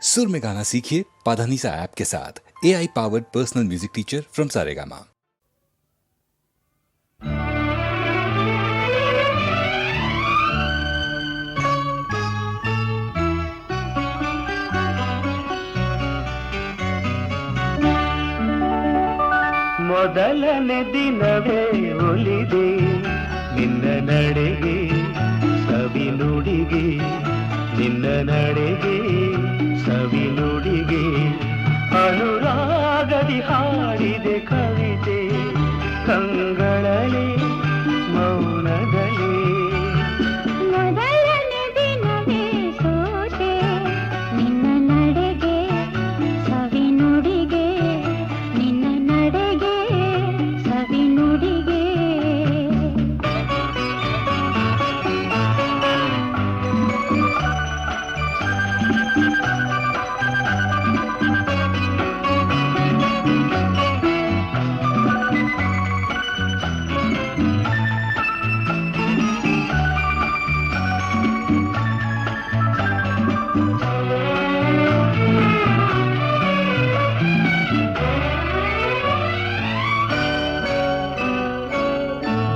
सुर में गाना सीखिए पाधानीसा ऐप के साथ। AI powered personal music teacher from Saregama. ಮೊದಲನೇ ದಿನವೇ ಒಲಿದೆ ನಿನ್ನ ನಡೆಗೆ ಸವಿ ನುಡಿಗೆ, ನಿನ್ನ ನಡೆಗೆ ಸವಿ ನುಡಿಗೆ, ಅನುರಾಗದಿ ಹಾಡಿದೆ ಕವಿತೆ ಕಂಗಳಲೆ ಮೌನದಲೇ. ಮೊದಲನೇ ದಿನವೇ ಸೋತೆ ನಿನ್ನ ನಡೆಗೆ ಸವಿ ನುಡಿಗೆ, ನಿನ್ನ ನಡೆಗೆ ಸವಿ ನುಡಿಗೆ.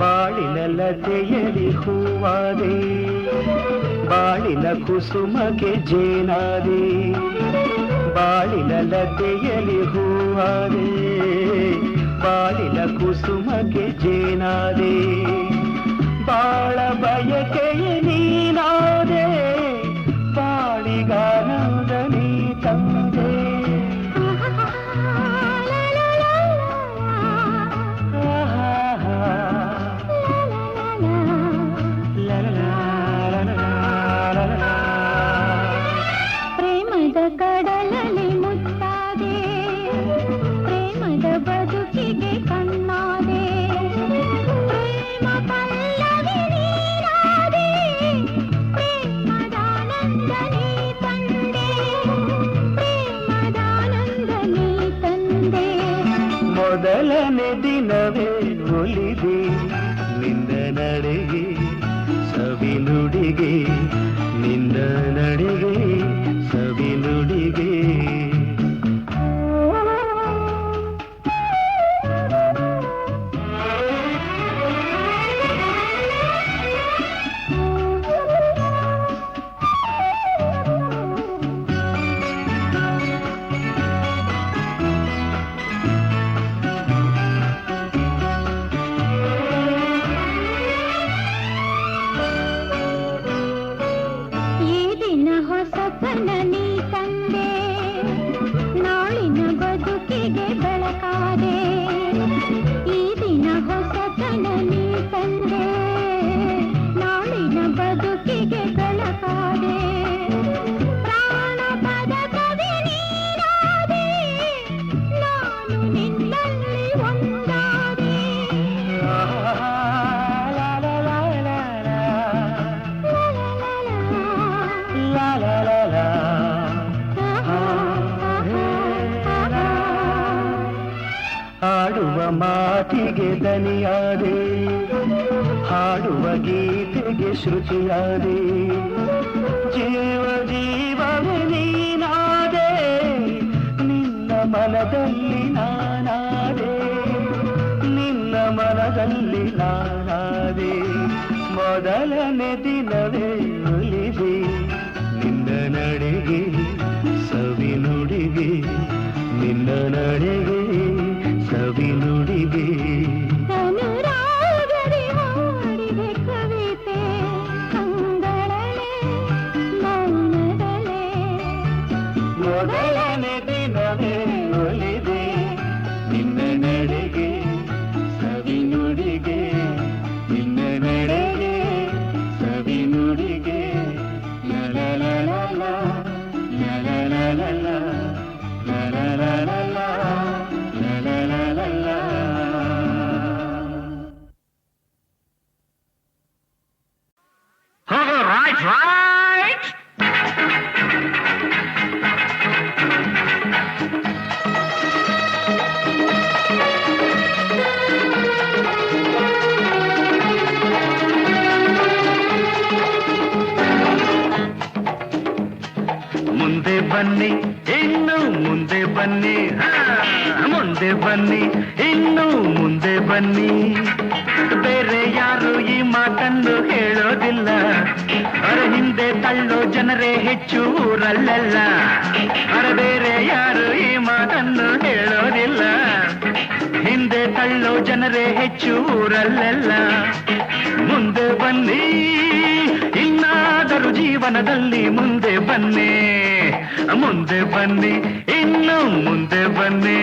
ಬಾಳಿನಲ್ಲತೆಯಲಿ ಹೂವಾದೆ, ಬಾಳಿನ ಕುಸುಮಗೆ ಜೇನಾದೆ, ಬಾಳಿನಲ್ಲತೆಯಲಿ ಹೂವಾದೆ, ಬಾಳಿನ ಕುಸುಮಗೆ ಜೇನಾದೆ, ಬಾಳ ಬಯಕೆಯ ನೀನಾದೆ, ಬಾಳಿಗಾನಂದ ನೀ ತಂದೆ. ಪ್ರೇಮದ ಕಡಲಲ್ಲಿ ಮುತ್ತಾದೆ, ಪ್ರೇಮದ ಬದುಕಿಗೆ ಕಣ್ಣಾದೆ, ಪ್ರೇಮ ಪಲ್ಲವಿ ನೀನಾದೆ, ಪ್ರೇಮದಾನಂದ ನೀ ತಂದೆ, ಪ್ರೇಮದಾನಂದ ನೀ ತಂದೆ. ಮೊದಲನೇ ದಿನವೇ ಒಲಿದೆ ನಿನ್ನ ನಡೆಗೆ ಸವಿ ನುಡಿಗೆ, ನಿನ್ನ ನಡೆಗೆ ಸವಿ ನುಡಿಗೆ. ಈ ದಿನ ಹೊಸತನ ನೀ ತಂದೆ, ನಾಳಿನ ಬದುಕಿಗೆ ಬೆಳಕಾದೆ, ಈ ದಿನ ಹೊಸತನ ನೀ ತಂದೆ, ನಾಳಿನ ಬದುಕಿಗೆ ಬೆಳಕಾದೆ, ಪ್ರಾಣ ಪದಕವೇ ನೀನಾದೆ, ನಾನು ನಿನ್ನಲ್ಲಿ ಒಂದಾದೆ. ಲಾ ಲಾ ಲಾ ಲಾ. ಹಾಡುವ ಮಾತಿಗೆ ದನಿಯಾದೆ, ಹಾಡುವ ಗೀತೆಗೆ ಶ್ರುತಿಯಾದೆ, ಜೀವ ಜೀವವೇ ನೀನಾದೆ, ನಿನ್ನ ಮನದಲ್ಲಿ ನಾನಾದೆ, ನಿನ್ನ ಮನದಲ್ಲಿ ನಾನಾದೆ. ಮೊದಲನೇ ದಿನವೇ ಒಲಿದೆ ನಿನ್ನ ನಡೆಗೆ ಸವಿ ನುಡಿಗೆ, ನಿನ್ನ ನಡೆಗೆ ಸವಿ ನುಡಿಗೆ. ಅನುರಾಗದಿ ಹಾಡಿದೆ ಕವಿತೆ ಕಂಗಳಲೆ ಮೌನದಲೇ. ಮೊದಲನೇ ದಿನವೇ ಒಲಿದೆ ನಿನ್ನ ನಡೆಗೆ ಸವಿ ನುಡಿಗೆ, ನಿನ್ನ ನಡೆಗೆ ಸವಿ ನುಡಿಗೆ. ಲ ಲ ಲ ಲ ಲ, ಲ ಲ ಲ ಲ ಲ, ಲ ಲ ಲ ಲ ಲ, ಲ ಲ ಲ ಲ ಲ. ಹೋಗೋ ರೈಟ್ ರೈಟ್. ಬನ್ನಿ ಇನ್ನು ಮುಂದೆ ಬನ್ನಿ, ಮುಂದೆ ಬನ್ನಿ ಇನ್ನು ಮುಂದೆ ಬನ್ನಿ. ಬೇರೆ ಯಾರು ಈ ಮಾತನ್ನು ಹೇಳೋದಿಲ್ಲ, ಅರೆ ಹಿಂದೆ ತಳ್ಳೋ ಜನರೇ ಹೆಚ್ಚು ಊರಲ್ಲೆಲ್ಲ. ಅರೆ ಬೇರೆ ಯಾರು ಈ ಮಾತನ್ನು ಹೇಳೋದಿಲ್ಲ, ಹಿಂದೆ ತಳ್ಳೋ ಜನರೇ ಹೆಚ್ಚು ಊರಲ್ಲೆಲ್ಲ. ಮುಂದೆ ಬನ್ನಿ ಇನ್ನಾದರೂ ಜೀವನದಲ್ಲಿ ಮುಂದೆ ಬನ್ನಿ, ಮುಂದೆ ಬನ್ನಿ ಇನ್ನು ಮುಂದೆ ಬನ್ನಿ.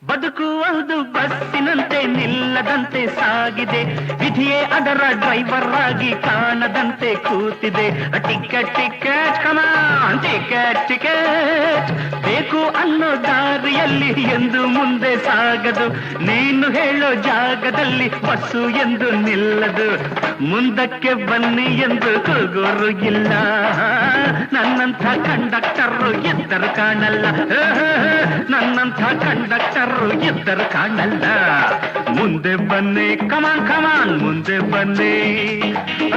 ಬದುಕುವುದು ಬಸ್ಸಿನಂತೆ ನಿಲ್ಲದಂತೆ ಸಾಗಿದೆ, ವಿಧಿಯೇ ಅದರ ಡ್ರೈವರ್ ಆಗಿ ಕಾಣದಂತೆ ಕೂತಿದೆ. ಟಿಕೆಟ್ ಟಿಕೆಟ್ ಕಮಾನ್ ಟಿಕೆಟ್ ಟಿಕೆಟ್ ಬೇಕು ಅನ್ನೋ ದಾರಿಯಲ್ಲಿ ಎಂದು ಮುಂದೆ ಸಾಗದು, ನೀನು ಹೇಳೋ ಜಾಗದಲ್ಲಿ ಬಸ್ಸು ಎಂದು ನಿಲ್ಲದು. ಮುಂದಕ್ಕೆ ಬನ್ನಿ ಎಂದು ಕೂಗೋರು ಇಲ್ಲ, ನನ್ನಂಥ ಕಂಡಕ್ಟರು ಎದ್ದರು ಕಾಣಲ್ಲ, ನನ್ನಂಥ ಕಂಡಕ್ಟರು ಎದ್ದರು ಕಾಣಲ್ಲ. ಮುಂದೆ ಬನ್ನಿ ಕಮಾನ್ ಕಮಾನ್ ಮುಂದೆ ಬನ್ನಿ,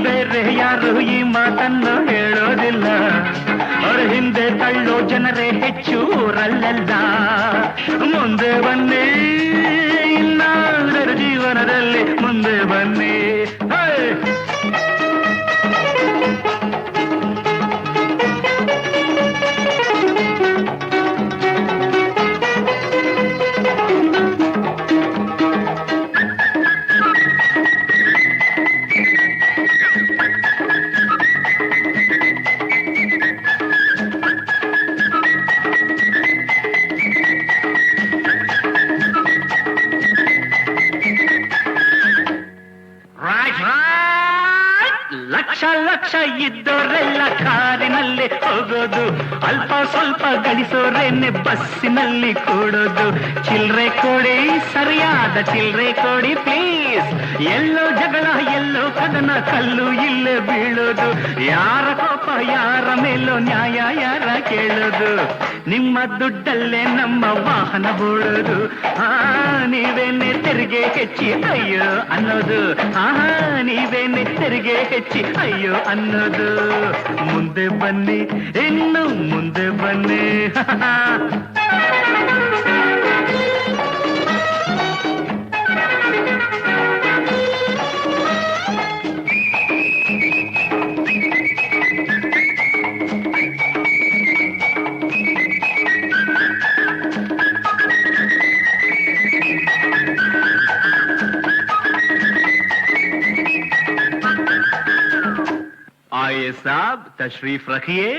ಬೇರೆ ಯಾರು ಈ ಮಾತನ್ನು ಹೇಳೋದಿಲ್ಲ, ಅವರ ಹಿಂದೆ ತಳ್ಳೋ ಜನರೇ ಹೆಚ್ಚು ಊರಲ್ಲೆಲ್ಲ. ಮುಂದೆ ಬನ್ನಿ ಇನ್ನಾದರೂ ಜೀವನದಲ್ಲಿ ಮುಂದೆ ಬನ್ನಿ. ಲಕ್ಷ ಲಕ್ಷ ಇದ್ದೋರೆಲ್ಲ ಕಾರಿನಲ್ಲಿ ಹೋಗೋದು, ಅಲ್ಪ ಸ್ವಲ್ಪ ಗಳಿಸೋರೇನೆ ಬಸ್ಸಿನಲ್ಲಿ ಕೂಡೋದು. ಚಿಲ್ರೆ ಕೊಡಿ ಸರಿಯಾದ ಚಿಲ್ರೆ ಕೊಡಿ ಪ್ಲೀಸ್, ಎಲ್ಲೋ ಜಗಳ ಎಲ್ಲೋ ಕದನ ಕಲ್ಲು ಇಲ್ಲೇ ಬೀಳೋದು. ಯಾರ ಕೋಪ ಯಾರ ಮೇಲೋ ನ್ಯಾಯ ಯಾರ ಕೇಳೋದು, ನಿಮ್ಮ ದುಡ್ಡಲ್ಲೇ ನಮ್ಮ ವಾಹನ ಓಡೋದು. ನೀವೇನೆ ತೆರಿಗೆ ಹೆಚ್ಚಿ ಅಯ್ಯೋ ಅನ್ನೋದು, ನೀವೇನೆ ತೆರಿಗೆ ಹೆಚ್ಚಿ ಅಯ್ಯೋ ಅನ್ನೋದು. ಮುಂದೆ ಬನ್ನಿ ಇನ್ನು ಮುಂದೆ ಬನ್ನಿ. ಆಯೇ ಸಾಬ್ ತಶ್ರೀಫ್ ರಖಿಯೇ,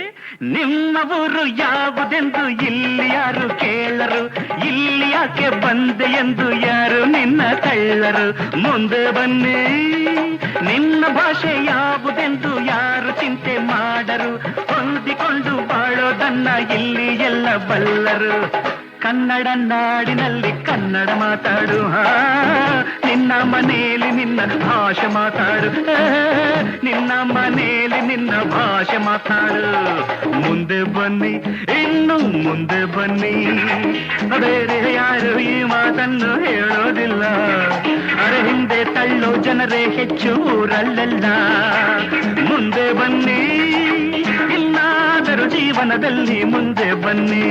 ನಿಮ್ಮ ಊರು ಯಾವುದೆಂದು ಇಲ್ಲಿ ಯಾರು ಕೇಳರು, ಇಲ್ಲಿ ಯಾಕೆ ಬಂದೆ ಎಂದು ಯಾರು ನಿನ್ನ ತಳ್ಳರು. ಮುಂದೆ ಬನ್ನಿ ನಿನ್ನ ಭಾಷೆ ಯಾವುದೆಂದು ಯಾರು ಚಿಂತೆ ಮಾಡರು, ಹೊಂದಿಕೊಂಡು ಬಾಳೋದನ್ನ ಇಲ್ಲಿ ಎಲ್ಲ ಬಲ್ಲರು. ಕನ್ನಡ ನಾಡಿನಲ್ಲಿ ಕನ್ನಡ ಮಾತಾಡು, ನಿನ್ನ ಮನೆಯಲ್ಲಿ ನಿನ್ನ ಭಾಷೆ ಮಾತಾಡು, ನಿನ್ನ ಮನೆಯಲ್ಲಿ ನಿನ್ನ ಭಾಷೆ ಮಾತಾಡು. ಮುಂದೆ ಬನ್ನಿ ಇನ್ನು ಮುಂದೆ ಬನ್ನಿ, ಬೇರೆ ಯಾರು ಈ ಮಾತನ್ನು ಹೇಳೋದಿಲ್ಲ, ಅರೆ ಹಿಂದೆ ತಳ್ಳೋ ಜನರೇ ಹೆಚ್ಚು ಊರಲ್ಲೆಲ್ಲ. ಮುಂದೆ ಬನ್ನಿ ಇನ್ನಾದರೂ ಜೀವನದಲ್ಲಿ ಮುಂದೆ ಬನ್ನಿ.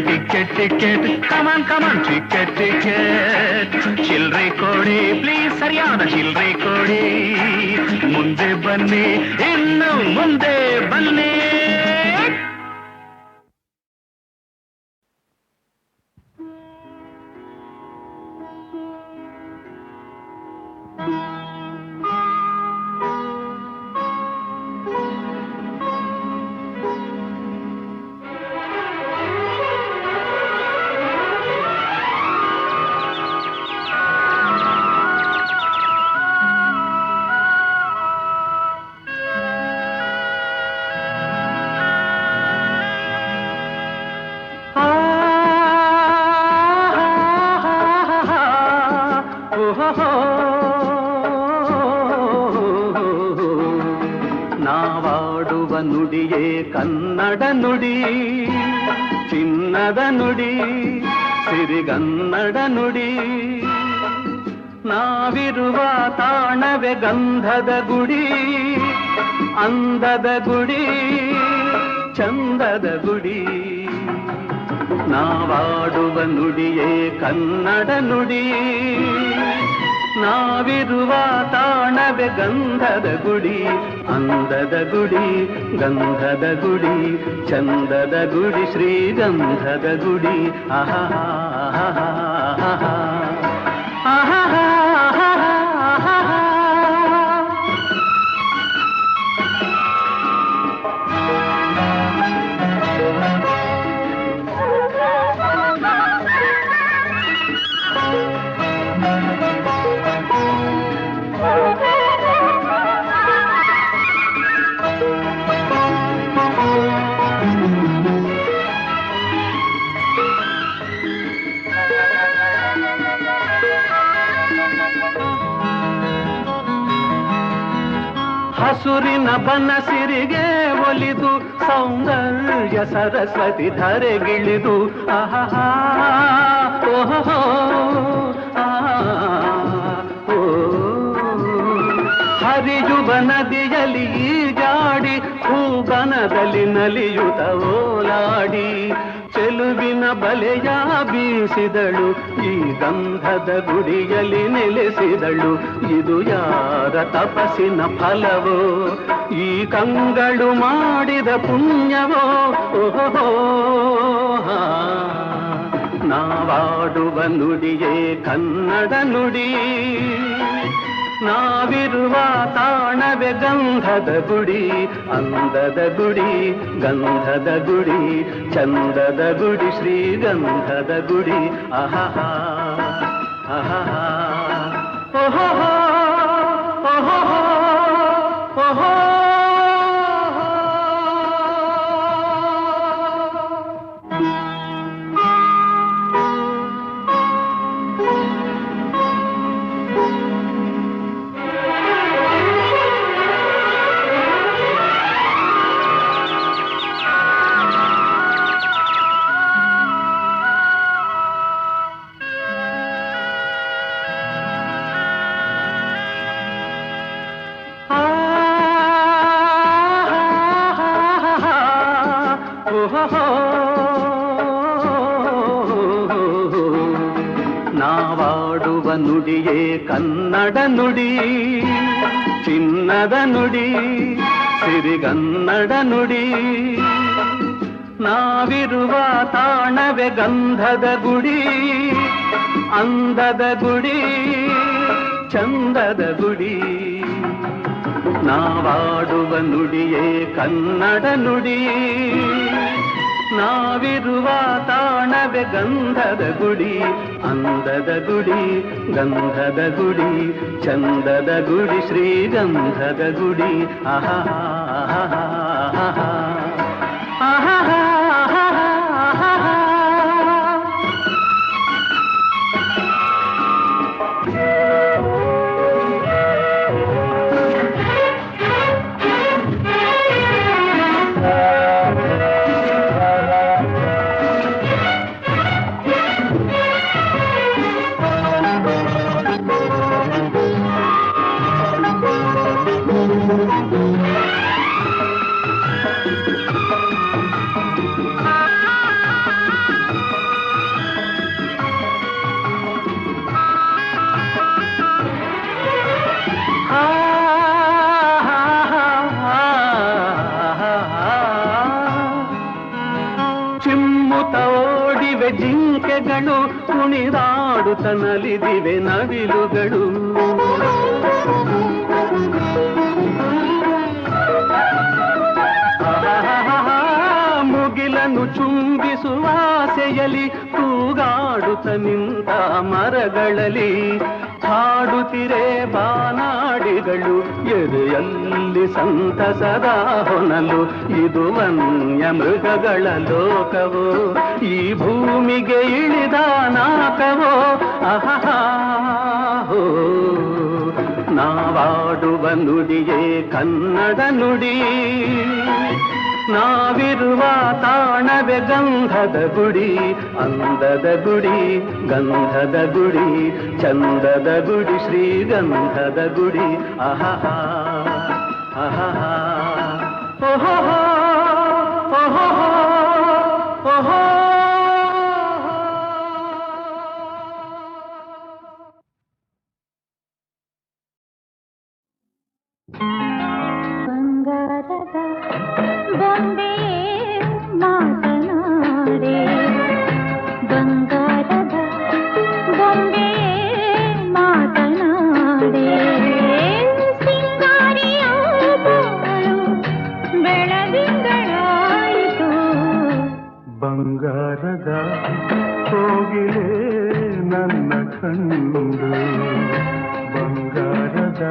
ಟಿಕೆಟ್ ಟಿಕೆಟ್ ಕಮಾನ್ ಕಮಾನ್ ಟಿಕೆಟ್ ಟಿಕೆಟ್, ಚಿಲ್ರೆ ಕೊಡಿ ಪ್ಲೀಸ್ ಸರಿಯಾದ ಚಿಲ್ರೆ ಕೊಡಿ. ಮುಂದೆ ಬನ್ನಿ ಇನ್ನು ಮುಂದೆ ಬನ್ನಿ. ನುಡಿಯೇ ಕನ್ನಡ ನುಡಿ, ಚಿನ್ನದ ನುಡಿ, ಸಿರಿಗನ್ನಡ ನುಡಿ. ನಾವಿರುವ ತಾಣವೇ ಗಂಧದ ಗುಡಿ, ಅಂದದ ಗುಡಿ, ಚಂದದ ಗುಡಿ. ನಾವಾಡುವ ನುಡಿಯೇ ಕನ್ನಡ ನುಡಿ, ನಾವಿರುವ ತಾಣವೇ ಗಂಧದ ಗುಡಿ, ಅಂದದ ಗುಡಿ, ಗಂಧದ ಗುಡಿ, ಚಂದದ ಗುಡಿ, ಶ್ರೀಗಂಧದ ಗುಡಿ. ಆಹಾ ಆಹಾ ಆಹಾ ಆಹಾ ಆಹಾ. ಹಸುರಿನ ಬನಸಿರಿಗೆ ಒಲಿದು ಸೌಂದರ್ಯ ಸರಸ್ವತಿ ಧರೆಗಿಳಿದು ಆಹಾ ಓಹೋ ಓ ಹರಿಯುವ ನದಿಯಲ್ಲಿ ಈಜಾಡಿ ಹೂಬನದಲ್ಲಿ ನಲಿಯುತ್ತ ಓಲಾಡಿ ಚೆಲುವಿನ ಬಲೆಯ ಬೀಸಿದಳು, ಈ ಗಂಧದ ಗುಡಿಯಲ್ಲಿ ನೆಲೆಸಿದಳು. ಇದು ಯಾರ ತಪಸ್ಸಿನ ಫಲವೋ, ಈ ಕಂಗಳು ಮಾಡಿದ ಪುಣ್ಯವೋ. ಓಹೋ ನಾವಾಡುವ ನುಡಿಯೇ ಕನ್ನಡ ನುಡಿ, ನಾವಿರುವ ತಾಣವೇ ಗಂಧದ ಗುಡಿ, ಅಂದದ ಗುಡಿ, ಗಂಧದ ಗುಡಿ, ಚಂದದ ಗುಡಿ, ಶ್ರೀಗಂಧದ ಗುಡಿ. ಆಹಾ ಆಹಾ ಓಹೋ ಓಹೋ ಓಹೋ. ನಾವಾಡುವ ನುಡಿಯೇ ಕನ್ನಡ ನುಡಿ, ಚಿನ್ನದ ನುಡಿ, ಸಿರಿಗನ್ನಡ ನುಡಿ. ನಾವಿರುವ ತಾಣವೇ ಗಂಧದ ಗುಡಿ, ಅಂದದ ಗುಡಿ, ಚಂದದ ಗುಡಿ. ನಾವಾಡುವ ನುಡಿಯೇ ಕನ್ನಡ ನುಡಿ, ನಾವಿರುವ ತಾಣವೇ ಗಂಧದ ಗುಡಿ, ಅಂದದ ಗುಡಿ, ಗಂಧದ ಗುಡಿ, ಚಂದದ ಗುಡಿ, ಶ್ರೀಗಂಧದ ಗುಡಿ. ಆಹಾ ಆಹಾ ಆಹಾ ಆಹಾ ಆಹಾ. ಚಿಮ್ಮುತ್ತ ಓಡಿವೆ ಜಿಂಕೆಗಳು, ಕುಣಿದಾಡುತ್ತ ನಲಿದಿವೆ ನವಿಲುಗಳು. ಮುಗಿಲನ್ನು ಚುಂಬಿಸುವ ಆಸೆಯಲ್ಲಿ ತೂಗಾಡುತ್ತ ನಿಂತ ಮರಗಳಲ್ಲಿ ಹಾಡುತ್ತಿರೆ ಬಾನಾಡಿಗಳು. ಎದೆಯಲ್ಲಿ ಸಂತಸದ ಹೊನಲು, ಇದು ವನ್ಯ ಮೃಗಗಳ ಲೋಕವೋ, ಈ ಭೂಮಿಗೆ ಇಳಿದ ನಾಕವೋ. ಆಹಾ ನಾವಾಡುವ ನುಡಿಯೇ ಕನ್ನಡ ನುಡಿ, ನಾವಿರುವ ತಾಣವೇ ಗಂಧದ ಗುಡಿ, ಅಂದದ ಗುಡಿ, ಗಂಧದ ಗುಡಿ, ಚಂದದ ಗುಡಿ, ಶ್ರೀಗಂಧದ ಗುಡಿ. ಆಹಾ ಆಹಾ ಓಹೋ ಓಹೋ ಓಹೋ. ಬಂಗಾರದ ಬೊಂಬೆ ಮಾತನಾಡೆ, ಬಂಗಾರದ ಬೊಂಬೆ ಮಾತನಾಡೆ, ಸಿಂಗಾರಿಯ ಬಾಳು ಬೆಳದಿಂಗಳಾಯಿತು. ಬಂಗಾರದ ಕೋಗಿಲೆ ನನ್ನ ಕಂಡು, ಬಂಗಾರದ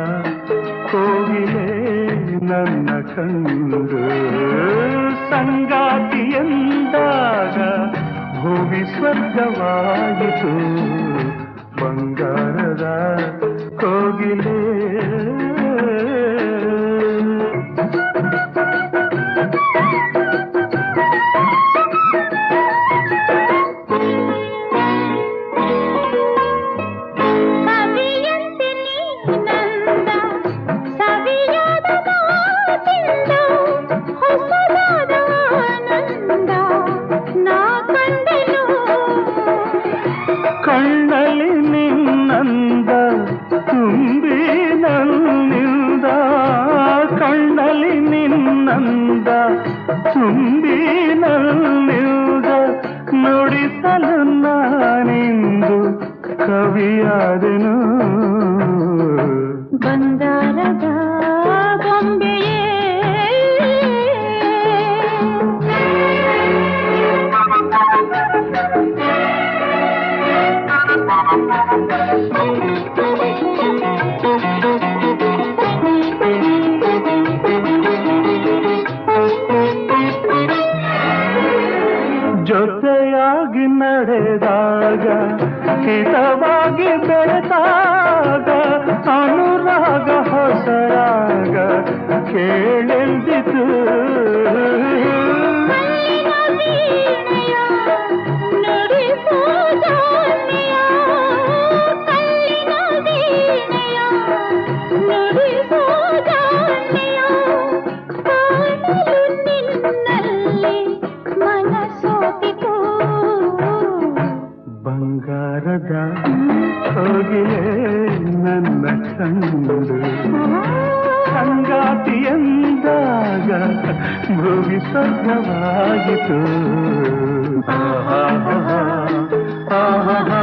ಕೋಗಿಲೆ ನನ್ನ ಕಂಡು, ಸಂಗಾತಿಯಂದಾಗ ಭೂಮಿ ಸ್ವರ್ಗವಾಯಿತು. ಬಂಗಾರದ ಕೋಗಿಲೆ. ಕಣ್ಣಲ್ಲಿ ನಿನ್ನಂದ ತುಂಬಿ ನನ್ನಿಂದ, ಕಣ್ಣಲ್ಲಿ ನಿನ್ನಂದ ತುಂಬಿ ನನ್ನಿಂದ, ನುಡಿಸಲು ನಾನಿಂದು ಕವಿಯಾದೆನು. ಬಂಗಾರದ ಬೊಂಬೆಯೇ ಜೊತೆಯಾಗಿ ನಡೆದಾಗ, ಹಿತವಾಗಿ ಬೆಳೆದಾಗ, ಅನುರಾಗ ಹೊಸರಾಗ ಕೇಳೆಂದಿತು. ಬಂಗಾರದ ಕೋಗಿಲೆ ನನ್ನ ಕಂಡು, ಸಂಗಾತಿಯಂದಾಗ ಭೂಮಿ ಸ್ವರ್ಗವಾಯಿತು. ಆಹಾ ಆಹಾ.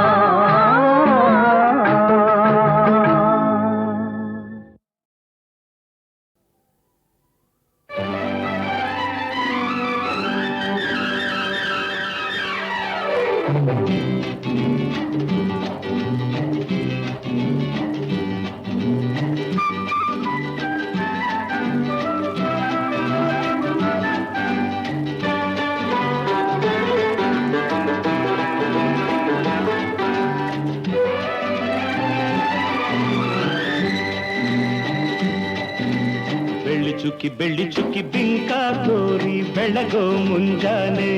ಬೆಳ್ಳಿ ಚುಕ್ಕಿ ಬಿಂಕ ತೋರಿ ಬೆಳಗೋ ಮುಂಜಾನೆ,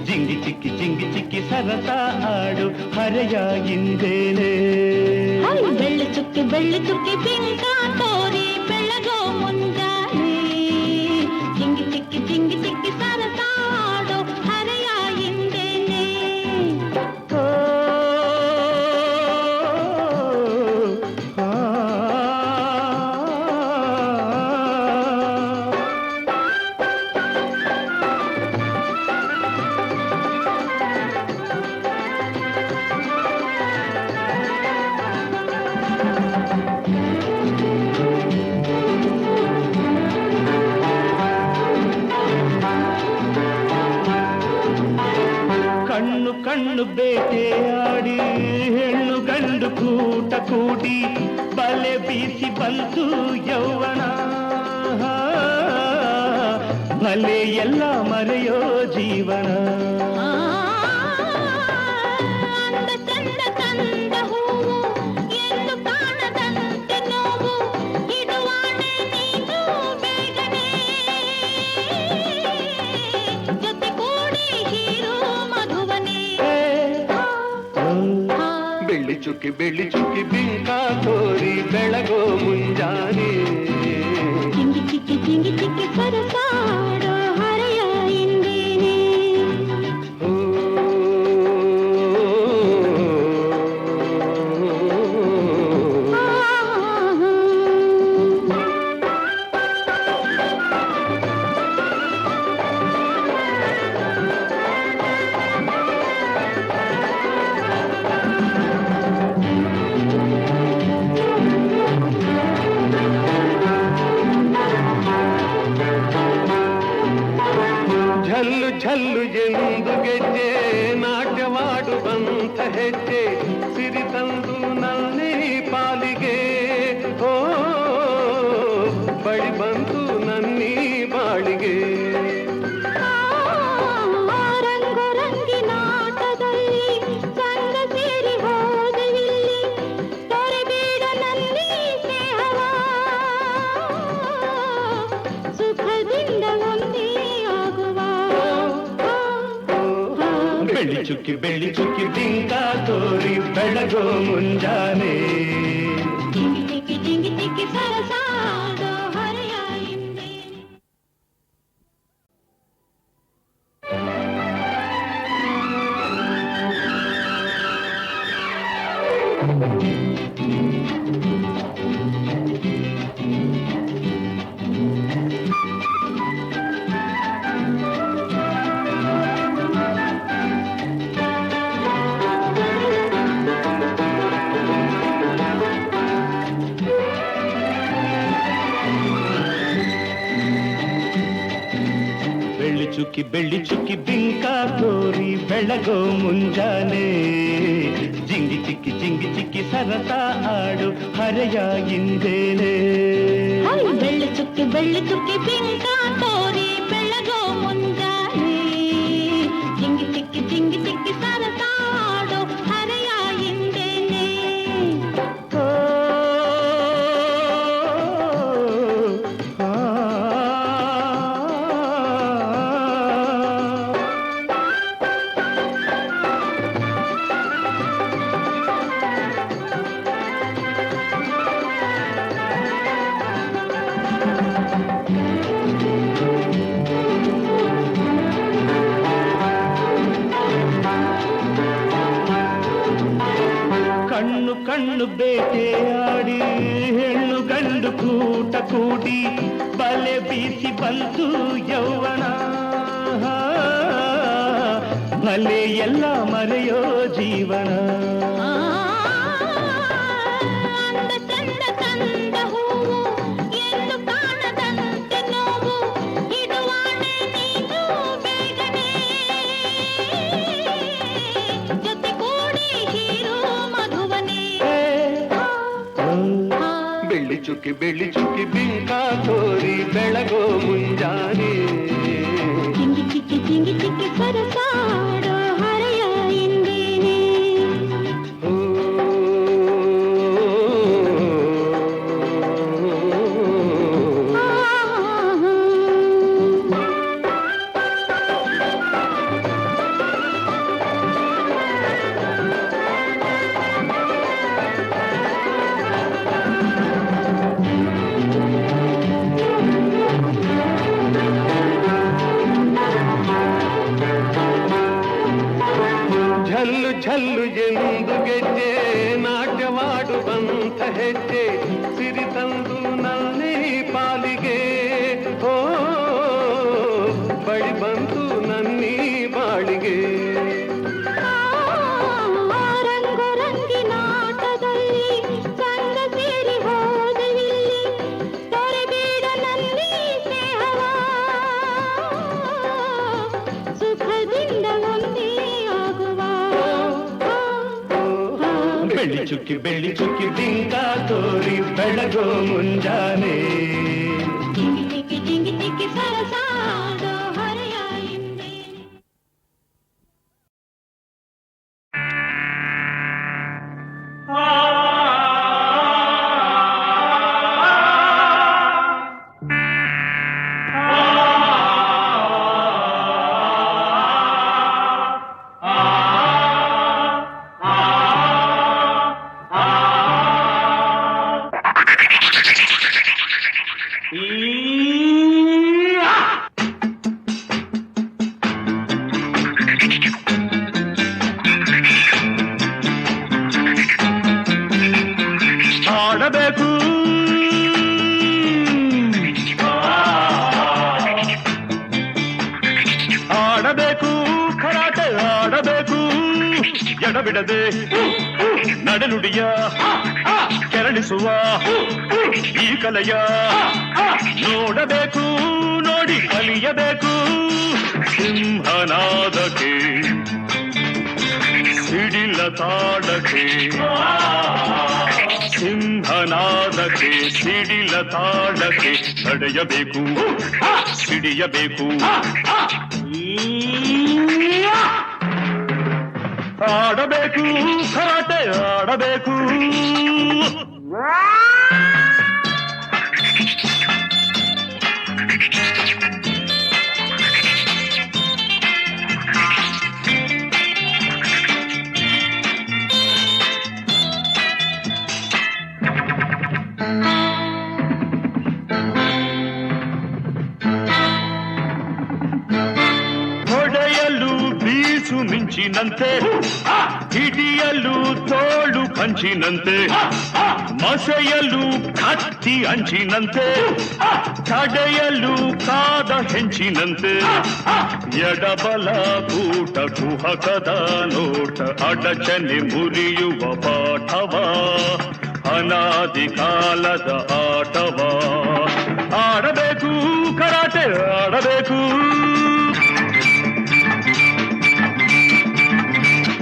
ಜಿಂಗಿ ಚಿಕ್ಕಿ ಸರಸ ಆಡು ಹರೆಯ ಹಿಂದೇನೆ. ಬೆಳ್ಳಿ ಚುಕ್ಕಿ ಬಿಂಕ ತೋರಿ ಬೆಳಗೋ ಮುಂಜಾನೆ, ಜಿಂಗಿ ಚಿಕ್ಕಿ ಸರಸ ಆಡು ಹರೆಯ ಹಿಂದೇನೆ. ಕಣ್ಣು ಬೇಟೆಯಾಡಿ ಹೆಣ್ಣು ಗಂಡು ಕೂಟ ಕೂಡಿ ಬಲೆ ಬೀಸಿ ಬಂತು ಯೌವನ, ಮಲೆ ಎಲ್ಲ ಮರೆಯೋ ಜೀವನ. ತಂದ ಹೂವು ಎಂದು ಕಾಣದಂತೆ ನೋವು, ಇಡುವಾಣೆ ನೀನು ಬೇಗನೆ. ಬೆಳ್ಳಿ ಚುಕ್ಕಿ ಬಿಂಕ ತೋರಿ ಬೆಳಗೋ ಮುಂಜಾನೆ ಚಿಂಗಿ ಚಿಕ್ಕಿ ಸರಸಾಡೋ ಹರೆಯ ಇಂದೇನೆ ಝಲ್ಲು ಝಲ್ಲು ಎಂದು ಗೆಜ್ಜೆ ನಾಟ್ಯವಾಡುವಂಥ ಹೆಜ್ಜೆ ಸಿರಿ ತಂದು ನನ್ನೇ ಪಾಲಿಗೆ ಓ ಬಳಿ ಬಂತು ನನ್ನೀ ಬಾಳಿಗೆ ರಂಗು ರಂಗಿನಾಟದಲ್ಲಿ ಸಂಗ ಸೇರಿ ಹೋದವಿಲ್ಲಿ ತೊರೆಬೇಡ ನನ್ನಿ ಸ್ನೇಹವ ಸುಖದಿಂದ ಒಂದೇ ಆಗುವ ಬೆಳ್ಳಿ ಚುಕ್ಕಿ ಬಿಂಕ ತೋರಿ ಬೆಳಗೋ ಮುಂಜಾನೆ ಚಿಂಗಿ ಚಿಕ್ಕಿ ಸರಸಾಡೋ ಹರೆಯ ಇಂದೇನೆ ಬೆಳ್ಳಿ ಚುಕ್ಕಿ ಬಿಂಕ ತೋರಿ ಬೆಳಗೋ ಮುಂಜಾನೆ ಜಿಂಗಿ ಚಿಕ್ಕಿ ಸರಸ ಆಡು ಹರೆಯ ಇಂದೇನೆ ಬೆಳ್ಳಿ ಚುಕ್ಕಿ ಬಿಂಕ ತೋರಿ ಬೆಳಗೋ ಮುಂಜಾನೆ ಚಿಂಗಿ ಚಿಕ್ಕಿ ಸರಸಾಡೋ ಹರೆಯ ಇಂದೇನೆ ಕಣ್ಣು ಬೇಟೆಯಾಡಿ ಹೆಣ್ಣು ಗಂಡು ಕೂಟ ಕೂಡಿ ಬಲೆ ಬೀಸಿ ಬಂತು ಯೌವನ ಬಲೆ ಎಲ್ಲ ಮರೆಯೋ ಜೀವನ ಅಂದ ಚಂದ ಕಂದ ಹೂವು ಎಂದು ಕಾಣದಂತೆ ನೋವು ಇಡುವಾಣೆ ನೀನು ಬೇಗನೆ ಜೊತೆ ಕೂಡಿ ಹೀರೋ ಮಧುವನೇ ಬೆಳ್ಳಿ ಚುಕ್ಕಿ ಬಿಂಕ ತೋರಿ ಬೆಳಗೋ ಮುಂಜಾನೆ ಚಿಂಗಿ ಚಿಕ್ಕಿ ಸರಸಾಡೋ ಹರೆಯ ಇಂದೇನೆ ಝಲ್ಲು ಎಂದು ಗೆಜ್ಜೆ ನಾಟ್ಯವಾಡುವಂಥ ಹೆಜ್ಜೆ ಸಿರಿ ತಂದು ನನ್ನೇ ಪಾಲಿಗೆ ಓ ಬಳಿ ಬಂತು ನನ್ನೀ ಬಾಳಿಗೆ ರಂಗು ರಂಗಿನಾಟದಲ್ಲಿ ಸಂಗ ಸೇರಿ ಹೋದವಿಲ್ಲಿ ತೊರೆಬೇಡ ನನ್ನಿ ಸ್ನೇಹವ ಸುಖದಿಂದ ಒಂದೇ ಆಗುವ ಬೆಳ್ಳಿ ಚುಕ್ಕಿ ಬಿಂಕ ತೋರಿ ಬೆಳಗೋ ಮುಂಜಾನೆ ಚಿಂಗಿ ಚಿಕ್ಕಿ ಸರಸಾಡೋ ಹರೆಯ ಇಂದೇನೆ ಆ ಎಡಬಿಡದೆ ನಡೆನುಡಿಯ ಕೆರಳಿಸುವ ಈ ಕಲೆಯ ನೋಡಬೇಕು ನೋಡಿ ಕಲಿಯಬೇಕು ಸಿಂಹನಾದಕ್ಕೆ ಸಿಡಿಲ ತಾಡಕ್ಕೆ ಸಿಂಹನಾದಕ್ಕೆ ಸಿಡಿಲ ತಾಡಕ್ಕೆ ನಡೆಯಬೇಕು ಸಿಡಿಯಬೇಕು ಆಡಬೇಕು ಕರಾಟೆ ಆಡಬೇಕು ಮಿಂಚಿನಂತೆ ಹಿಡಿಯಲು ತೋಳು ಕಂಚಿನಂತೆ ಮಸೆಯಲು ಕತ್ತಿ ಅಂಚಿನಂತೆ ತಡೆಯಲು ಕಾದ ಹೆಂಚಿನಂತೆ ಎಡಬಲ ಕೂಟ ಕುಹಕದ ನೋಟ ಅಡಚಣೆ ಮುರಿಯುವ ಪಾಠವ ಅನಾದಿ ಕಾಲದ ಆಟವ ಆಡಬೇಕು ಕರಾಟೆ ಆಡಬೇಕು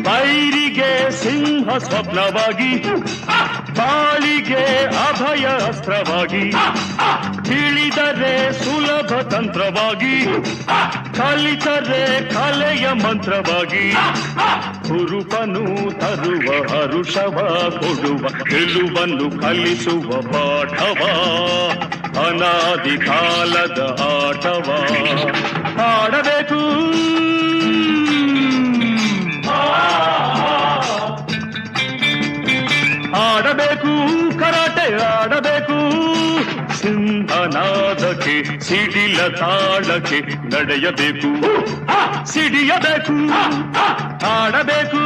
ಬೈರಿಗೆ ಸಿಂಹ ಸ್ವಪ್ನವಾಗಿ ಬಾಳಿಗೆ ಅಭಯ ಅಸ್ತ್ರವಾಗಿ ತಿಳಿದರೆ ಸುಲಭ ತಂತ್ರವಾಗಿ ಕಲಿತರೆ ಕಲೆಯ ಮಂತ್ರವಾಗಿ ಹುರುಪನು ತರುವ ಹರುಷವ ಕೊಡುವ ಗೆಲುವನ್ನು ಕಲಿಸುವ ಪಾಠವ ಅನಾದಿ ಕಾಲದ ಆಟವ ಆಡಬೇಕು ಆಡಬೇಕು ಕರಾಟೆ ಆಡಬೇಕು ಸಿಂಹನಾದಕ್ಕೆ ಸಿಡಿಲ ತಾಳಕ್ಕೆ ನಡೆಯಬೇಕು ಸಿಡಿಯಬೇಕು ಆಡಬೇಕು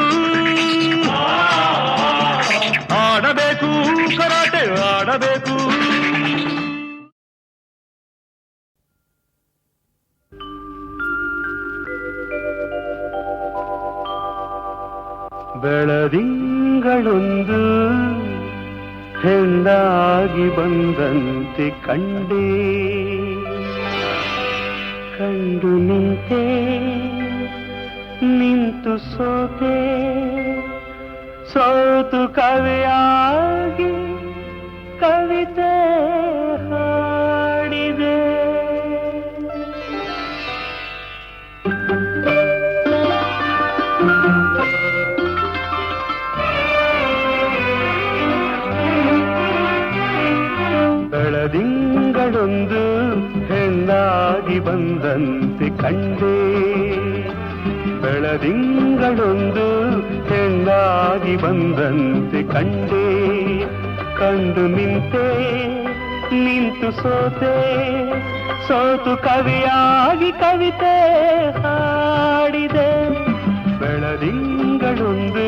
ಆಡಬೇಕು ಕರಾಟೆ ಆಡಬೇಕು ಬೆಳದಿಂಗಳೊಂದು ಹೆಣ್ಣಾಗಿ ಬಂದಂತೆ ಕಂಡೆ ಕಂಡು ನಿಂತೆ ನಿಂತು ಸೋತೆ ಸೋತು ಕವಿಯಾಗಿ ಕವಿತೆ ಹಾಡಿದೆ ಬೆಳದಿಂಗಳೊಂದು ಹೆಣ್ಣಾಗಿ ಬಂದಂತೆ ಕಂಡೆ ಬೆಳದಿಂಗಳೊಂದು ಹೆಣ್ಣಾಗಿ ಬಂದಂತೆ ಕಂಡೆ ಕಂಡು ನಿಂತೆ ನಿಂತು ಸೋತೆ ಸೋತು ಕವಿಯಾಗಿ ಕವಿತೆ ಹಾಡಿದೆ ಬೆಳದಿಂಗಳೊಂದು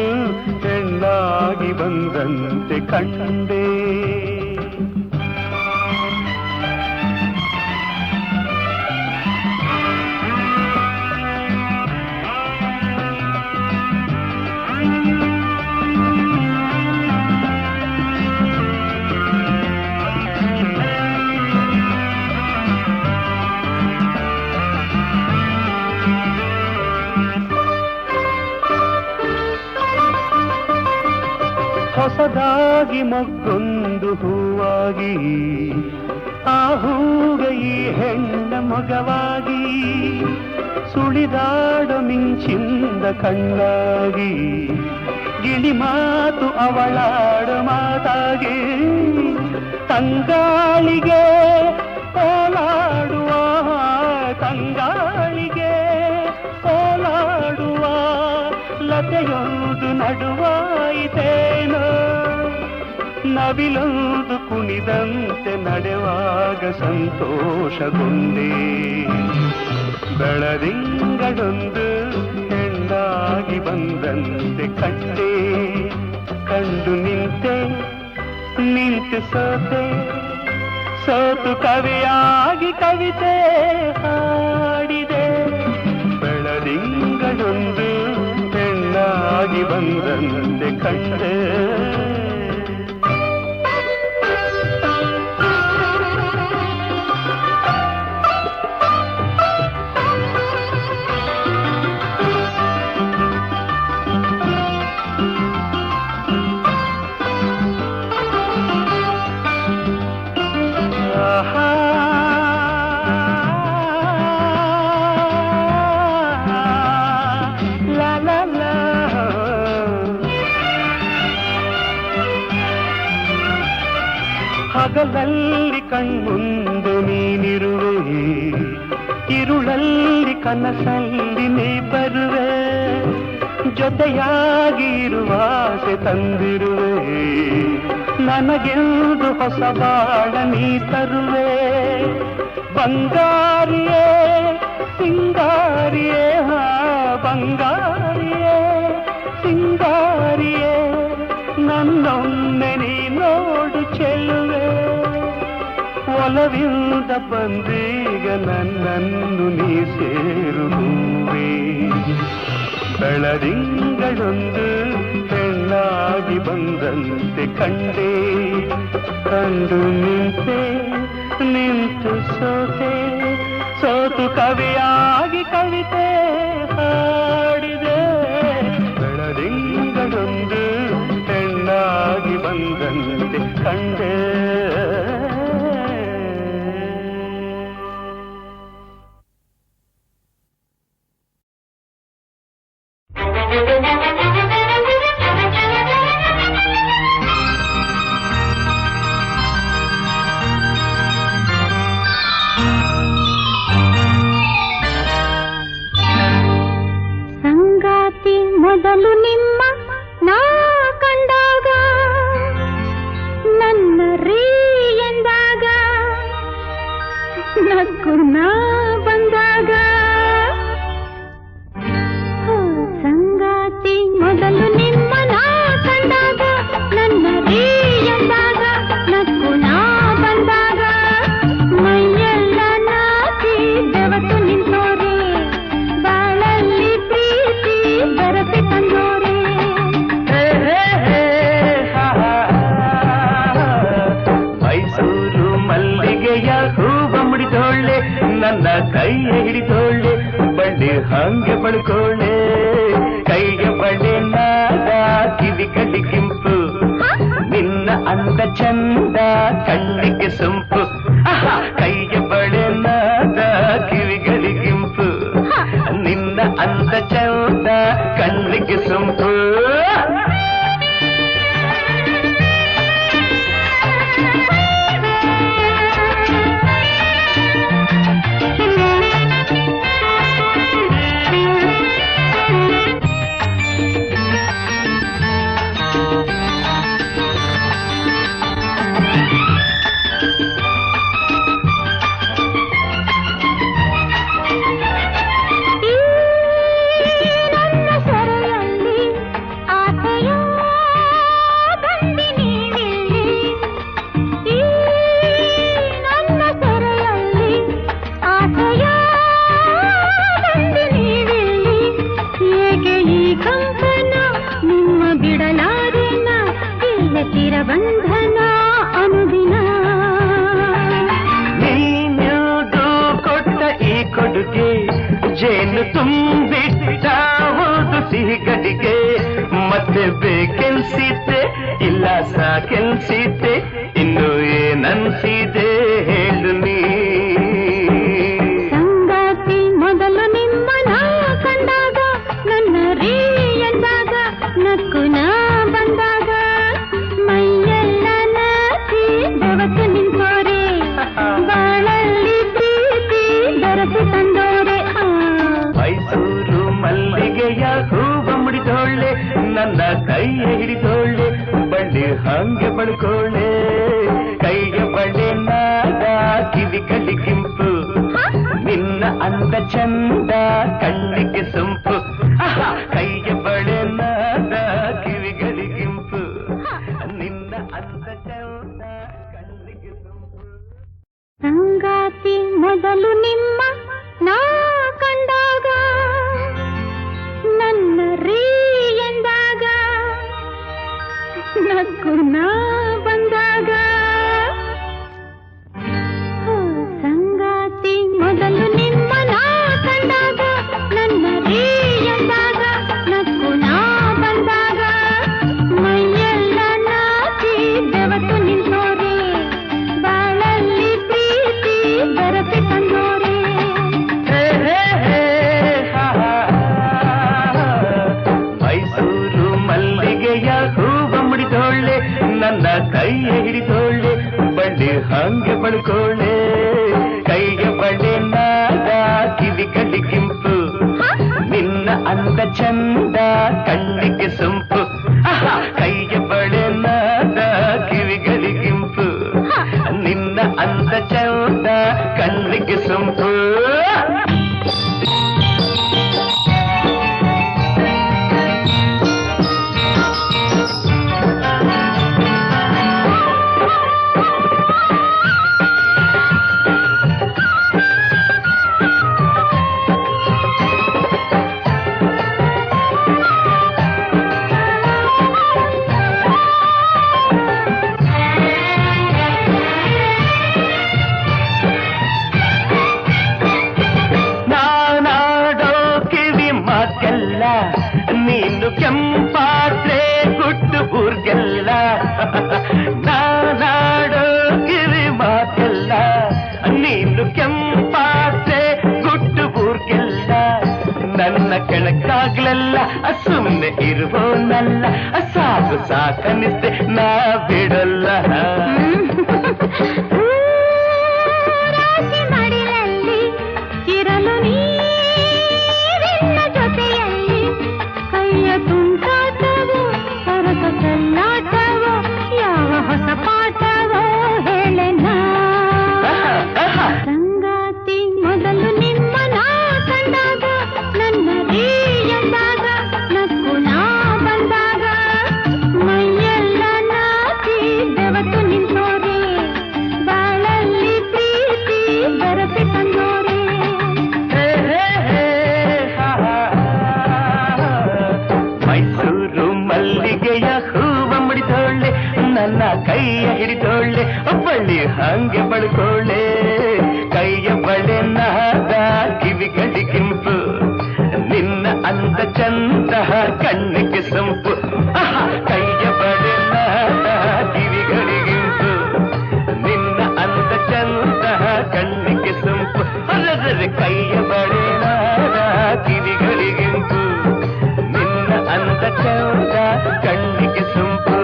ಹೆಣ್ಣಾಗಿ ಬಂದಂತೆ ಕಂಡೆ ಹೊಸದಾಗಿ ಮೊಗ್ಗೊಂದು ಹೂವಾಗಿ ಆ ಹೂಗೆ ಈ ಹೆಣ್ಣ ಮಗವಾಗಿ ಸುಳಿದಾಡ ಮಿಂಚಿಂದ ಕಣ್ಣಾಗಿ ಗಿಳಿ ಮಾತು ಅವಳಾಡ ಮಾತಾಗಿ ತಂಗಾಳಿಗೆ ಓಲಾಡುವ ತಂಗಾಳಿಗೆ ಓಲಾಡುವ ಲತೆಯೊಂದು ನಡುವಾಯಿತೇನೋ ನವಿಲೊಂದು ಕುಣಿದಂತೆ ನಡೆವಾಗ ಸಂತೋಷಗೊಂಡೆ ಬೆಳದಿಂಗಳೊಂದು ಹೆಣ್ಣಾಗಿ ಬಂದಂತೆ ಕಂಡೆ ಕಂಡು ನಿಂತೆ ನಿಂತು ಸೋತೆ ಸೋತು ಕವಿಯಾಗಿ ಕವಿತೆ ಹಾಡಿದೆ ಬೆಳದಿಂಗಳೊಂದು ಹೆಣ್ಣಾಗಿ ಬೆಳ್ಳಾಗಿ ಬಂದಂತೆ ಕಂಡೆ ಹಗಲಲ್ಲಿ ಕಣ್ಮುಂದೆ ನೀನಿರುವೆ ഇരുಳಲ್ಲಿ ಕನಸಲ್ಲಿ ನೀ ಬರುವೆ ಜೊತೆಯಾಗಿ ಇರುವ ಆಸೆ ತಂದಿರುವೆ ನನಗೆಂದು ಹೊಸ ಬಾಳ ನೀ ತರುವೆ ಬಂಗಾರಿಯೇ ಸಿಂಗಾರಿಯೇ ಬಂಗಾರಿಯೇ ಸಿಂಗಾರಿಯೇ ನನ್ನೊಮ್ಮೆ ನೀ ನೋಡು ಚೆಲುವೆ ಒಲವಿಂದ ಬಂದೀಗ ನನ್ನನ್ನು ನೀ ಸೇರುವೆ ಬೆಳದಿಂಗಳೊಂದು ಹೆಣ್ಣಾಗಿ ಬಂದಂತೆ ಕಂಡೆ ಕಂಡು ನಿಂತೆ ನಿಂತು ಸೋತೆ ಸೋತು ಕವಿಯಾಗಿ ಕವಿತೆ ಹಾಡಿದೆ ಬೆಳದಿಂಗಳೊಂದು ಹೆಣ್ಣಾಗಿ ಬಂದಂತೆ ಕಂಡೆ ಮೊದಲು ನಿಮ್ಮ ನಾ ಕಂಡಾಗ ನನ್ನ ರೀ ಎಂದಾಗ ನಕ್ಕು ನಾ ಬಂದಾಗ ಸಂಗಾತಿ ಮೊದಲು ನಿಮ್ಮ ನಾ ಕಂಡಾಗ ನನ್ನ ರೀ ಎಂದಾಗ ನಕ್ಕು ನಾ ಬಂದಾಗ ಮೈಯೆಲ್ಲ ನಾಚಿ ಬೆವತು ನಿಂತೋರೆ ಬಾಳಲ್ಲಿ ಪ್ರೀತಿ ಬರಸಿ ತಂದೋರೆ ಮೈಸೂರು ಮಲ್ಲಿಗೆಯ ಹೂವ ಮುಡಿದೋಳೆ ನನ್ನ ಕೈಯ ಹಿಡಿದೋಳೆ ಬಳ್ಳಿ ಹಂಗೆ ಬಳ್ಕೋಳೆ ಕೈಯ ಬಳೆ ನಾದ ಕಿವಿ ಕಡಿ ಕೆಂಪು ನಿನ್ನ ಅಂದ ಚಂದ ಕಣ್ಣಿಗೆ ಸೊಂಪು ಕೈಯ ಬಳೆ ನಾದ ಕಿವಿಗಡಿ ಕೆಂಪು ನಿನ್ನ ಅಂದ ಚಂದ ಕಣ್ಣಿಗೆ ಸೊಂಪು ಬಂಧನ ಅನುದಿನ ನೀನ್ಯಾವುದು ಕೊಟ್ಟ ಈ ಕೊಡುಗೆ ಜೇನು ತುಂಬಿಟ್ಟ ಹೌದು ಸಿಹಿಗಡಿಗೆ ಮತ್ತೆ ಬೇಕೆನ್ಸಿತೆ ಇಲ್ಲ ಸಾಕೆನ್ಸಿತೆ ಇನ್ನು ಏನನ್ಸಿದೆ ಹೇಳು ನೀ ಸಂಗಾತಿ ಮೊದಲು ನಿಮ್ಮ ನಾ ಕಂಡಾಗ ನನ್ನ ರೀ ಎಂದಾಗ ನಕ್ಕು ನಾ ಬಂದಾಗ ಮೈಯೆಲ್ಲ ನಾಚಿ ಬೆವತು ನಿಂತೋರೆ ಬಾಳಲ್ಲಿ ಪ್ರೀತಿ ಬೆರಸು ತಂದೋರೆ ಮೈಸೂರು ಮಲ್ಲಿಗೆಯ ಹೂವ ಮುಡಿದೋಳೆ ನನ್ನ ಕೈಯ ಹಿಡಿದೋಳೆ ಬಳ್ಳಿ ಹಂಗೆ ಬಳ್ಕೋಳೆ ಕೈಯ ಬಳೆ ನಾದ ಕಿವಿ ಕಡಿ ಕೆಂಪು ನಿನ್ನ ಅಂದ ಚಂದ ಕಣ್ಣಿಗೆ ಸೊಂಪು ಕೈಯ ಬಳೆ ನಾದ ಕಿವಿಗಡಿ ಕೆಂಪು ನಿನ್ನ ಅಂದ ಚಂದ ಕಣ್ಣಿಗೆ ಸೊಂಪು ಸಂಗಾತಿ ಮೊದಲು ನಿಮ್ಮ ನಾ ಕಂಡಾಗ ನನ್ನ ರೀ ಎಂದಾಗ ನಕ್ಕು ನಾ ಬಂದಾಗ ಸಂಗಾತಿ ಮೊದಲು ನಿಮ್ಮ ನಾ ಕಂಡಾಗ ನನ್ನ ರೀ ಎಂದಾಗ ನಕ್ಕು ನಾ ಬಂದಾಗ ಮೈಯೆಲ್ಲ ನಾಚಿ ಬೆವತು ನಿಂತೋರೆ ಬಾಳಲ್ಲಿ ಪ್ರೀತಿ ಬೆರಸಿ ತಂದೋರೆ ಮೈಸೂರು ಮಲ್ಲಿಗೆಯ ಹೂವ ಮುಡಿದೋಳೆ ನನ್ನ ಕೈಯ ಹಿಡಿದೋಳೆ ಬಳ್ಳಿ ಹಂಗೆ ಬಳ್ಕೋಳೆ ಕೈಯ ಬಳೆ ನಾದ ಕಿವಿಗಳಿ ಕಿಂಪು ನಿನ್ನ ಅಂದ ಚಂದ ಕಣ್ಣಿಗೆ ಸೊಂಪು ಕೈಯ ಬಳೆ ನಾದ ಕಿವಿಗಳಿ ಕಿಂಪು ನಿನ್ನ ಅಂದ ಚಂದ ಕಣ್ಣಿಗೆ ಸೊಂಪು ನೀನು ಕೆಂಪಾದ್ರೆ ಗುಟ್ಟು ಊರ್ಗೆಲ್ಲ ನಾನಾಡೋ ಕಿವಿ ಮಾತೆಲ್ಲ ನೀನು ಕೆಂಪಾದ್ರೆ ಗುಟ್ಟು ಊರ್ಗೆಲ್ಲ ನನ್ನ ಕೆಳಕಾಗ್ಲಲ್ಲ ಸುಮ್ಮನೆ ಇರುವೋನಲ್ಲ ಸಾಕು ಸಾಕನಿಸ್ತೆ ನಾ ಬಿಡಲ್ಲ ನನ್ನ ಕೈಯ ಹಿಡಿದೋಳೆ ಬಳ್ಳಿ ಹಂಗೆ ಬಳ್ಕೋಳೆ ಕೈಯ ಬಳೆ ನಾದ ಕಿವಿಗಳಿ ಕಿಂಪು ನಿನ್ನ ಅಂದ ಚಂದ ಕಣ್ಣಿಗೆ ಸೊಂಪು ಕೈಯ ಬಳೆ ನಾದ ಕಿವಿಗಳಿ ಕಿಂಪು ನಿನ್ನ ಅಂದ ಚಂದ ಕಣ್ಣಿಗೆ ಸೊಂಪು ಅಲ್ಲದ್ರೆ ಕೈಯ ಬಳೆ ನಾದ ಕಿವಿಗಳಿ ಕಿಂಪು ನಿನ್ನ ಅಂದ ಚಂದ ಕಣ್ಣಿಗೆ ಸೊಂಪು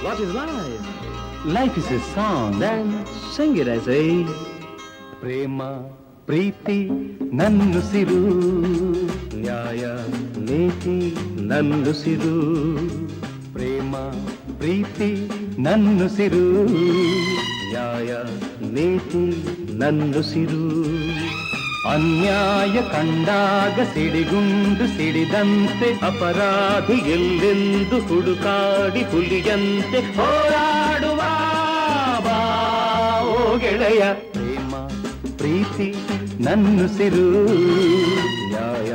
What is life? Life is a song. Then sing it, I say. ಪ್ರೇಮ ಪ್ರೀತಿ ನನ್ನುಸಿರು ನ್ಯಾಯ ನೀತಿ ನನ್ನುಸಿರು. ಪ್ರೇಮ ಪ್ರೀತಿ ನನ್ನುಸಿರು ನ್ಯಾಯ ನೀತಿ ನನ್ನುಸಿರು. ಅನ್ಯಾಯ ಕಂಡಾಗ ಸಿಡಿಗುಂಡು ಸಿಡಿದಂತೆ ಅಪರಾಧಿ ಎಲ್ಲೆಂದು ಹುಡುಕಾಡಿ ಹುಲಿಯಂತೆ ಹೋರಾಡುವ ಬಾ ಓ ಗೆಳೆಯ. ಪ್ರೇಮ ಪ್ರೀತಿ ನನ್ನುಸಿರು ನ್ಯಾಯ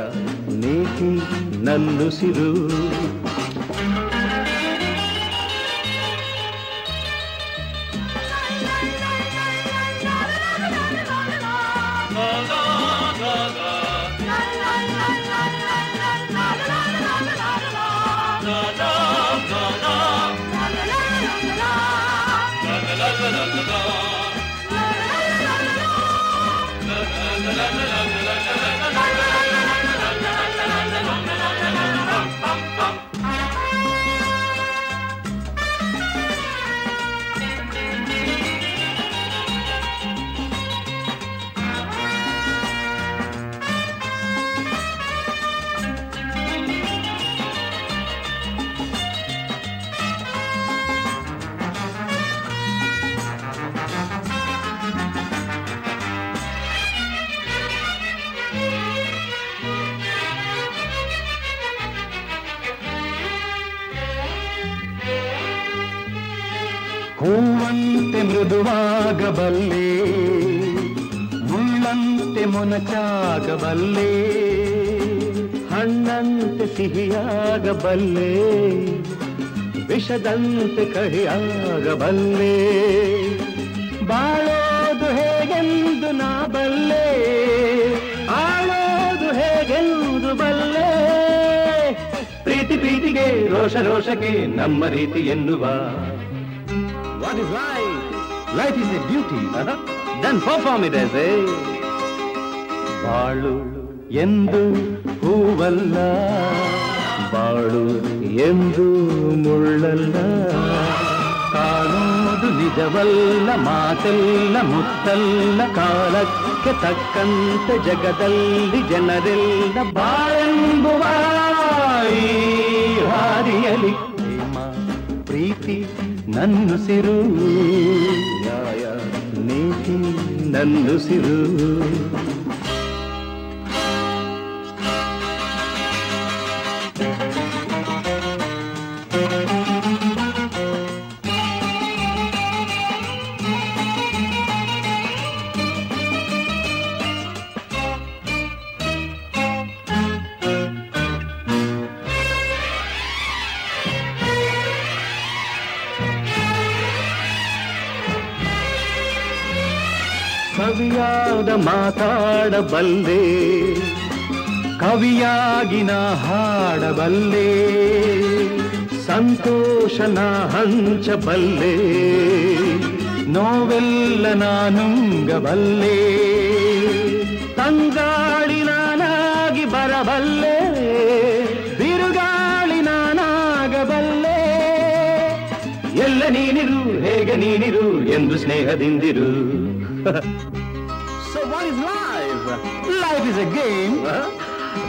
ನೀತಿ ನನ್ನುಸಿರು. ಹೂವಂತೆ ಮೃದುವಾಗಬಲ್ಲೆ, ಮುಳ್ಳಂತೆ ಮೊನಚಾಗಬಲ್ಲೆ, ಹಣ್ಣಂತೆ ಸಿಹಿಯಾಗಬಲ್ಲೆ, ವಿಷದಂತೆ ಕಹಿಯಾಗಬಲ್ಲೆ. ಬಾಳೋದು ಹೇಗೆಂದು ನಾ ಬಲ್ಲೆ, ಆಳೋದು ಹೇಗೆಂದು ಬಲ್ಲೆ. ಪ್ರೀತಿ ಪ್ರೀತಿಗೆ, ರೋಷ ರೋಷಕ್ಕೆ ನಮ್ಮ ರೀತಿ ಎನ್ನುವ. What is life? Life is a duty. Then perform it as a. ಬಾಳು ಎಂದು ಹೂವಲ್ಲ, ಬಾಳು ಎಂದು ಮುಳ್ಳಲ್ಲ, ಕಾಣೋದು ನಿಜವಲ್ಲ, ಮಾತೆಲ್ಲ ಮುತ್ತಲ್ಲ, ಕಾಲಕ್ಕೆ ತಕ್ಕಂತೆ ಜಗದಲ್ಲಿ ಜನರೆಲ್ಲ ಬಾಳೆಂಬುವ ಈ ಹಾದಿಯಲಿ. ಪ್ರೇಮ ಪ್ರೀತಿ ನನ್ನುಸಿರು, ನ್ಯಾಯ ನೀತಿ ನನ್ನುಸಿರು. ಕವಿಯಾದ ಮಾತಾಡಬಲ್ಲೆ, ಕವಿಯಾಗಿ ನಾ ಹಾಡಬಲ್ಲೆ, ಸಂತೋಷನ ಹಂಚಬಲ್ಲೆ, ನೋವೆಲ್ಲ ನಾನುಂಗಬಲ್ಲೆ, ತಂಗಾಳಿ ನಾನಾಗಿ ಬರಬಲ್ಲೆ, ಬಿರುಗಾಳಿ ನಾನಾಗಬಲ್ಲೆ. ಎಲ್ಲ ನೀನಿರು, ಹೇಗೆ ನೀನಿರು ಎಂದು ಸ್ನೇಹದಿಂದಿರು. So what is life? Life is a game.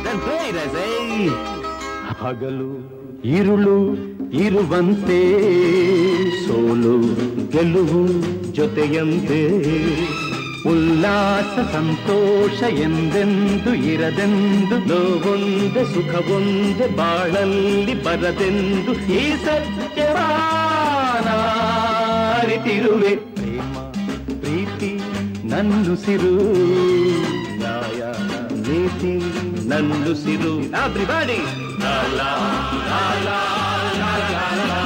Then play it as a. ಹಗಲು ಇರುಳು ಇರುವಂತೆ, ಸೋಲು ಗೆಲುವು ಜೊತೆಯಂತೆ, ಉಲ್ಲಾಸ ಸಂತೋಷ ಎಂದೆಂದು ಇರದೆಂದು, ನೋವೊಂದೆ ಸುಖವೊಂದೆ ಬಾಳಲ್ಲಿ ಬರದೆಂದು, ಈ ಸತ್ಯವಾನ ಅರಿತಿರುವೆ. ಪ್ರೀತಿ ನನ್ನುಸಿರು, ನ್ಯಾಯ ನೀತಿ ನನ್ನುಸಿರು. Everybody! La la la la la la la.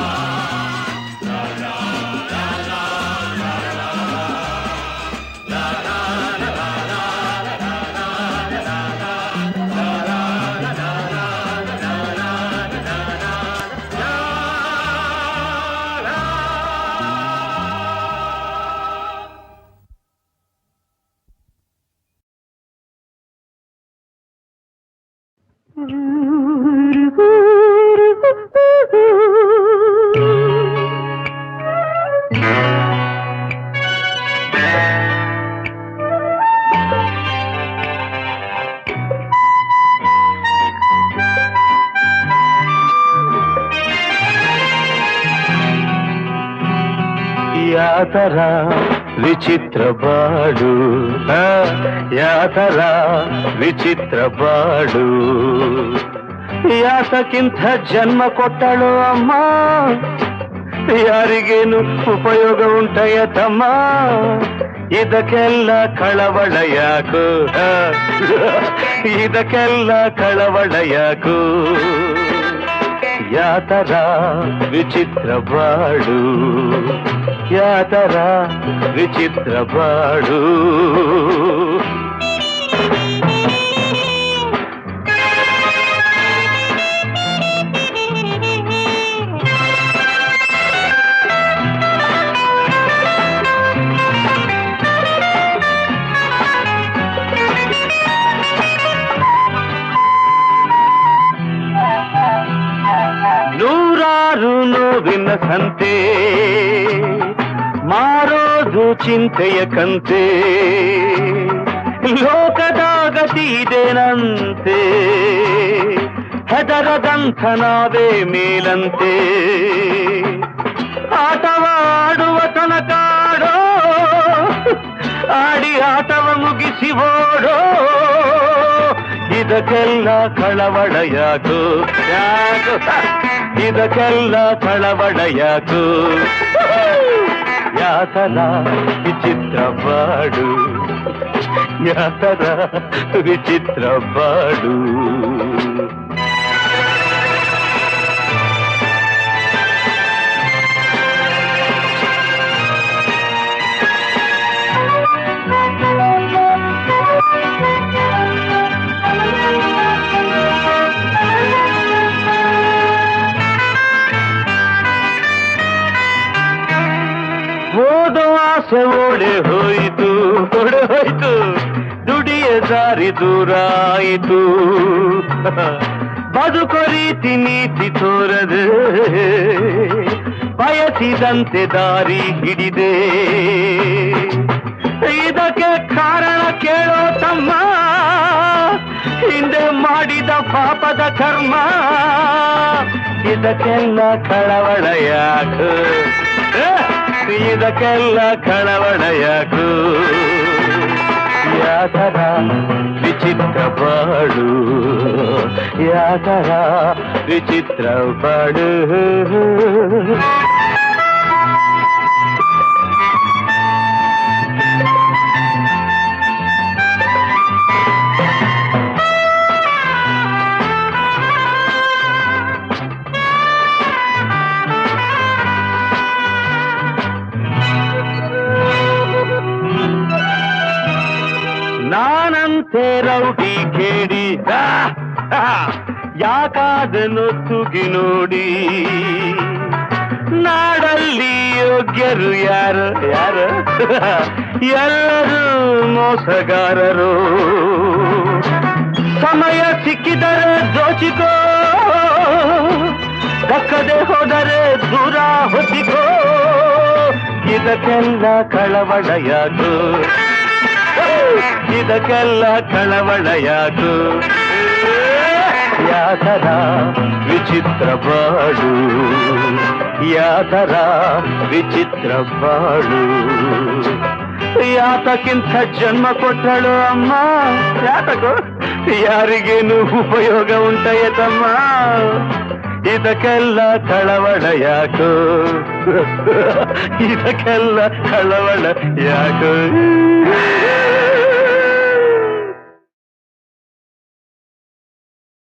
ಯಾತರ ವಿಚಿತ್ರ ಬಾಡು, ಯಾತರ ವಿಚಿತ್ರ ಬಾಡು, ಯಾತಕ್ಕಿಂತ ಜನ್ಮ ಕೊಟ್ಟಳು ಅಮ್ಮ, ಯಾರಿಗೇನು ಉಪಯೋಗ ಉಂಟಯ್ಯ ತಮ್ಮ, ಇದಕ್ಕೆಲ್ಲ ಕಳವಳ ಯಾಕು, ಇದಕ್ಕೆಲ್ಲ ಕಳವಳ ಯಾಕು. ಯಾತರ ವಿಚಿತ್ರ ಬಾಡು, ಯಾತರ ವಿಚಿತ್ರ ಬಾಡು. ನೂರಾರು ನೋವಿನ ಸಂತೆ, ಮಾರೋದು ಚಿಂತೆಯ ಕಂತೆ, ಲೋಕದ ಗತಿ ಇದೇನಂತೆ, ಹೆದರದಂಥ ನಾವೇ ಮೇಲಂತೆ, ಆಟವಾಡುವ ತನಕಾಡೋ, ಆಡಿ ಆಟವ ಮುಗಿಸಿ ಓಡೋ, ಇದಕ್ಕೆಲ್ಲ ಕಳವಳ ಯಾಕು, ಯಾಕು ಇದಕ್ಕೆಲ್ಲ ಕಳವಳ ಯಾಕು. ಯಾತರ ವಿಚಿತ್ರ ಬಾಡು ಯಾತರ ವಿಚಿತ್ರ ಬಾಡು ಓದೋ ಆಸೆ ಓಡೆ ಹೋಯಿತು ದುಡಿಯ ದಾರಿ ದೂರ ಆಯಿತು ಬದುಕೋ ರೀತಿ ನೀತಿ ತೋರದೆ ಬಯಸಿದಂತೆ ದಾರಿ ಹಿಡಿದೆ ಇದಕ್ಕೆ ಕಾರಣ ಕೇಳೋ ತಮ್ಮ ಹಿಂದೆ ಮಾಡಿದ ಪಾಪದ ಕರ್ಮ ಇದಕ್ಕೆಲ್ಲ ಕಳವಳ ಯಾಕು ಇದಕ್ಕೆಲ್ಲ ಕಳವಳ ಯಾಕು ಯಾತರ ವಿಚಿತ್ರ ಬಾಡು ಯಾತರ ವಿಚಿತ್ರ ಬಾಡು ನಾನಂತೆ ರೌಡಿ ಕೇಳಿ ಯಾಕಾದನು ತುಗಿ ನೋಡಿ ನಾಡಲ್ಲಿ ಯೋಗ್ಯರು ಯಾರು ಎಲ್ಲರೂ ಮೋಸಗಾರರು ಸಮಯ ಸಿಕ್ಕಿದರೆ ದೋಚಿಕೋ ದಕ್ಕದೆ ಹೋದರೆ ದೂರ ಹೊತ್ತಿಕೋ ಇದಕ್ಕೆಲ್ಲ ಕಳವಳ ಯಾಕು ಇದಕ್ಕೆಲ್ಲ ಕಳವಳ ಯಾಕು ಯಾತರ ವಿಚಿತ್ರ ಬಾಳು ಯಾತರ ವಿಚಿತ್ರ ಬಾಳು ಯಾತಕ್ಕಿಂತ ಜನ್ಮ ಕೊಟ್ಟಳು ಅಮ್ಮ ಯಾತಕೋ ಯಾರಿಗೇನು ಉಪಯೋಗ ಉಂಟಾಯತಮ್ಮ ಇದಕ್ಕೆಲ್ಲ ಕಳವಳ ಯಾಕು ಇದಕ್ಕೆಲ್ಲ ಕಳವಳ ಯಾಕು